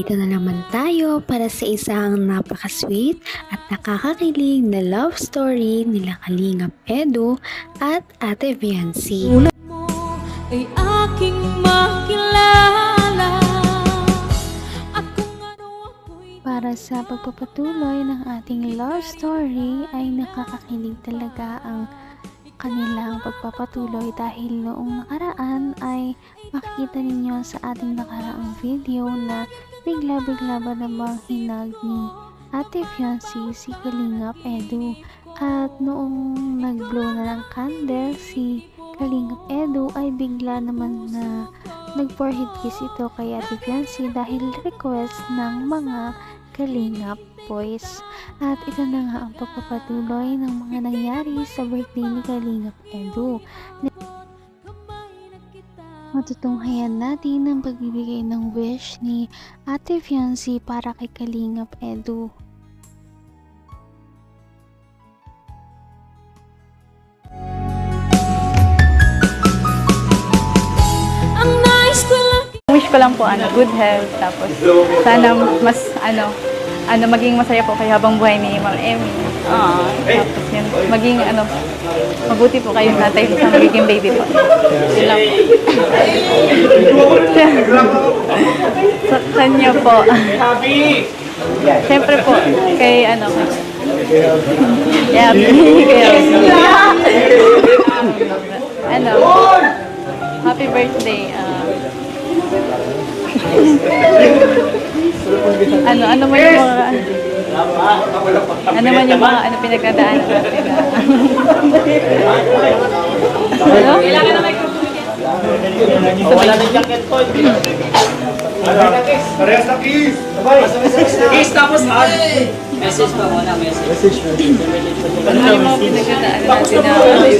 Narito na naman tayo para sa isang napaka-sweet at nakakakilig na love story nila Kalingap Edu at Ate Viancy. Mo ay aking makilala at kung ano ako'y Para sa pagpapatuloy ng ating love story ay nakakakilig talaga ang kanilang pagpapatuloy dahil noong nakaraan ay makikita ninyo sa ating nakaraang video na bigla-bigla ba namang hinag ni Ate Fiancé si Kalingap Edu, at noong nag-blow na ng candle si Kalingap Edu ay bigla naman na nag-forehead kiss ito kay Ate Fiancé dahil request ng mga Kalingap boys. At ito na nga ang pagpapatuloy ng mga nangyari sa birthday ni Kalingap Edu. Matutunghayan natin ang pagbibigay ng wish ni Ate Fiancé para kay Kalingap Edu. ang nais ko lang. Wish ko lang po good health, tapos sana mas maging masaya po kayo habang buhay ni Ma'am Emmy. Tapos yun, maging mabuti po kayong tatay sa magiging baby po. Yun lang po. Sa kanya po. Siyempre po, kay happy birthday. Ano man yung mga pinagdadaanan natin. Kailangan na may wala na jacket ko. Parehas na kiss. Kiss tapos hug. Message pa muna, message. Ano yung mga pinagdadaanan natin na mga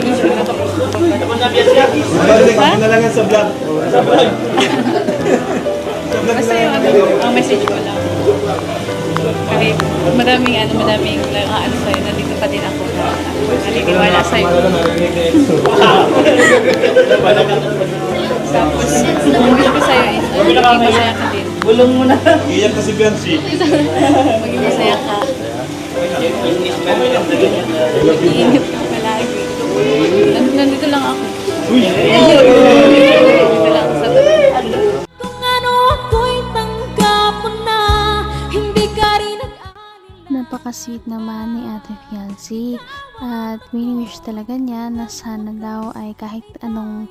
issue na ito. Na lang sa vlog. Basta yung ang message ko lang. Kasi madaming sa'yo, nandito pa din ako na naniniwala sa'yo. Tapos, ang wish ko sa'yo is maging masaya ka din. Bulong mo na. Iyak na si Biancy. Maging masaya ka. Iinip ka palagi. Nandito lang ako. Nandito lang sa Kung ano ako'y tanggap mo na, hindi ka rin nag-alala. Napaka-sweet naman ni Ate Fiancé at wini-wish talaga niya na sana daw ay kahit anong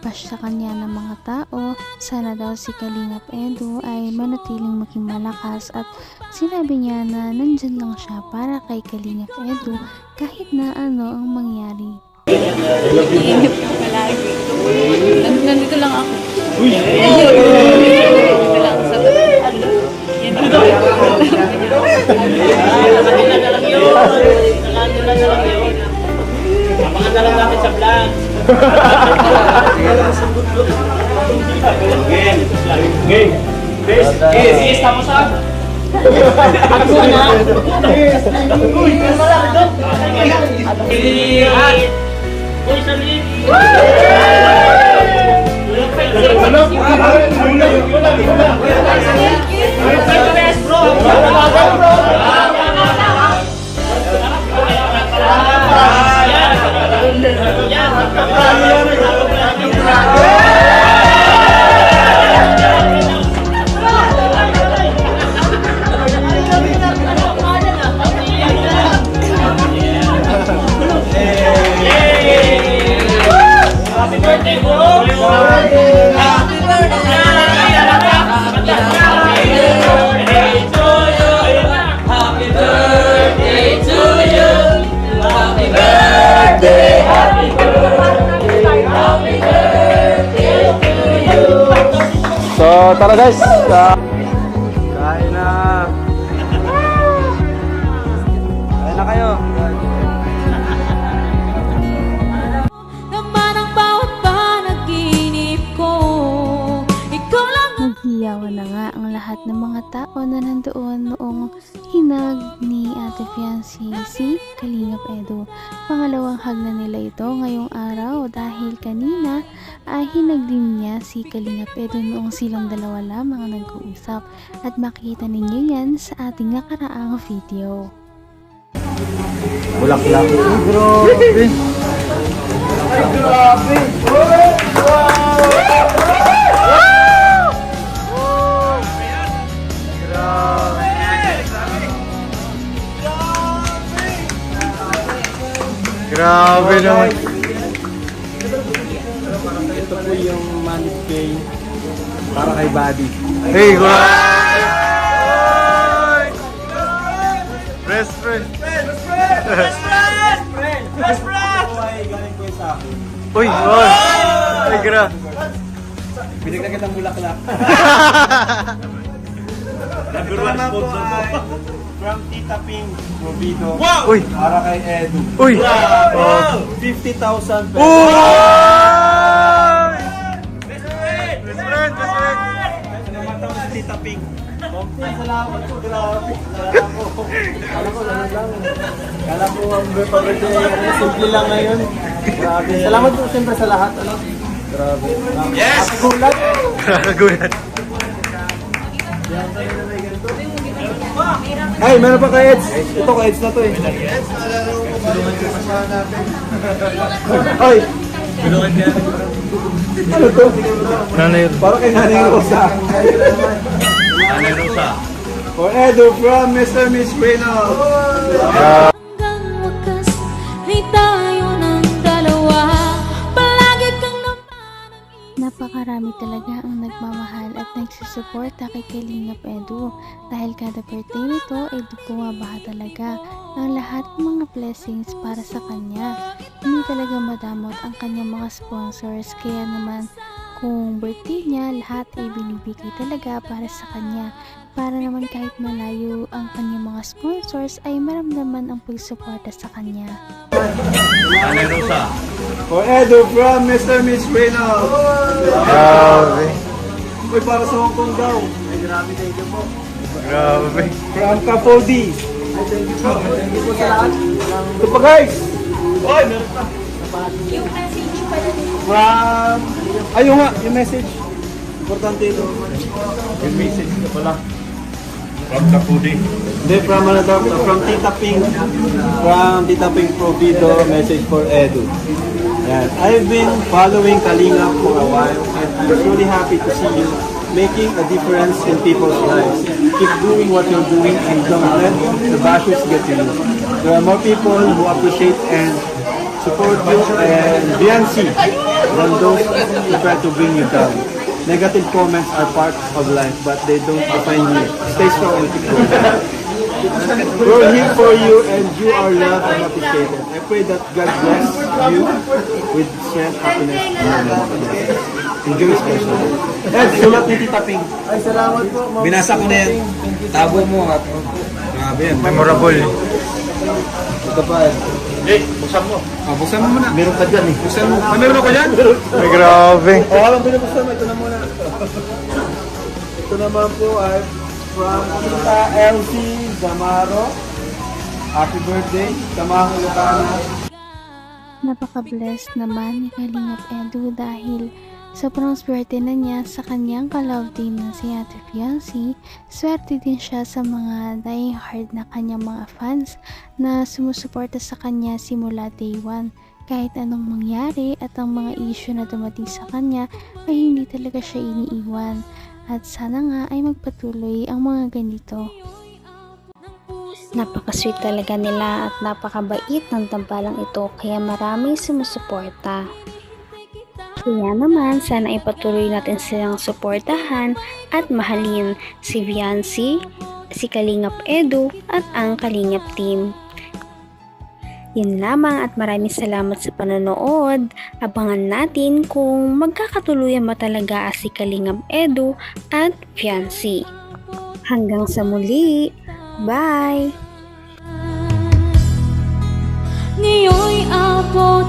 bash sa kanya ng mga tao, sana daw si Kalingap Edu ay manatiling maging malakas, at sinabi niya na nandyan lang siya para kay Kalingap Edu kahit na ano ang mangyari. iinip ka palagi. Nandito lang ako. Nandito lang sa yan. Abangan na lang natin sa vlog. Game. Kiss. Tapos hug. Ako na. Uy, Uy, salit! Happy birthday, bro! Happy birthday! Happy birthday to you! Happy birthday! Happy birthday! Happy birthday to you! So, tara guys. Kain na. Kain na kayo. Naman ang bawat panaginip ko, ikaw lang. Naghiyawan na nga ang lahat ng mga tao na nandoon noong hinag ni Ate Fiancé si Kalingap Edu. Pangalawang hug na nila ito ngayong araw dahil kanina ay hinag din niya si Kalingap Edu noong silang dalawa lamang ang nag-uusap, at makita ninyo yan sa ating nakaraang video. Bulaklak. Grabe. Grabe. Grabe naman. Ito po yung manip kay para kay Buddy. Hey, wow! Best friend! Best friend! Best friend! Best friend! Galing ko sa akin. Uy, wow! Ay, gra. Binigyan kitang bulaklak. Number one sponsor mo. From Tita Ping Provido. Wow! Uy! Para kay Edu. Uy! Wow! 50,000 pesos. Uy! Best friend! Best friend! Best friend! Ito naman daw si Tita Ping. Salamat po, grabe. Kala ko lang. Kala ko ang birthday simple lang ngayon. Grabe. Salamat po siyempre sa lahat. Ano? Grabe. Yes! Gulat! Gulat. Ay, meron pa kay Eds. Ito kay Eds na to eh. Eds, tulungan ko kasama natin. Ay! Tulungan niya. Ano to? Nanay. Para kay Nanay Rosa. Nanay Rosa. For Edu from Mr. Miss Reynolds. Hanggang wakas ay tayo ng dalawa. Palagi kang naman Napakarami talaga ang nagmamahal at nagsusuporta kay Kalingap Edu dahil kada birthday nito ay bumabaha talaga ang lahat ng mga blessings para sa kanya. Hindi talaga madamot ang kanyang mga sponsors, kaya naman kung birthday niya, lahat ay binibigay talaga para sa kanya. Para naman kahit malayo ang kanyang mga sponsors ay maramdaman ang pagsuporta sa kanya. Nanay Rosa. For Edu from Mr. Miss Reynolds. Grabe. Uy, para sa Hong Kong daw. Ay, grabe, thank you po. Grabe. From Kapodi. Ay, thank you po. Thank you po sa lahat. Ito pa guys. Oy, meron pa. Yung message pa rin. From... Ayun nga, yung message. Importante ito. Yung message na pala. From Kapodi. Hindi, from ano daw? From Tita Ping. From Tita Ping Provido, message for Edu. Yan. I've been following Kalingap for a while and I'm truly happy to see you making a difference in people's lives. Keep doing what you're doing and don't let the bashes get to you. There are more people who appreciate and support you and Beyonce than those who try to bring you down. Negative comments are part of life, but they don't define you. Stay strong and keep going. We're here for you and you are loved and appreciated. I pray that God bless you with strength, happiness, and love. Enjoy special. Ed, sulat ni Tita Ping. Ay, salamat po. Binasa ko na yan. Tabo mo. Grabe yan. Memorable. Ito pa. Eh, buksan mo. Buksan mo muna. Meron ka dyan eh. Buksan mo. Meron ka dyan? Ay, grabe. Alam ko na buksan mo. Ito na muna. Ito naman po ay from Tita LC Zamaro. Happy birthday, Kamaho Lucana. Napaka-blessed naman ni Kalingap Edu dahil sobrang swerte na niya sa kanyang ka-love team na si Ate Fiancé. Swerte din siya sa mga die-hard na kanyang mga fans na sumusuporta sa kanya simula day one. Kahit anong mangyari at ang mga issue na dumating sa kanya ay hindi talaga siya iniiwan. At sana nga ay magpatuloy ang mga ganito. Napaka-sweet talaga nila at napakabait ng tambalang ito, kaya maraming sumusuporta. Kaya naman, sana ipatuloy natin silang suportahan at mahalin si Fiancé, si Kalingap Edu at ang Kalingap team. Yun lamang at maraming salamat sa panonood. Abangan natin kung magkakatuluyan ba talaga si Kalingap Edu at Fiancé. Hanggang sa muli. Bye! ngayon'y abot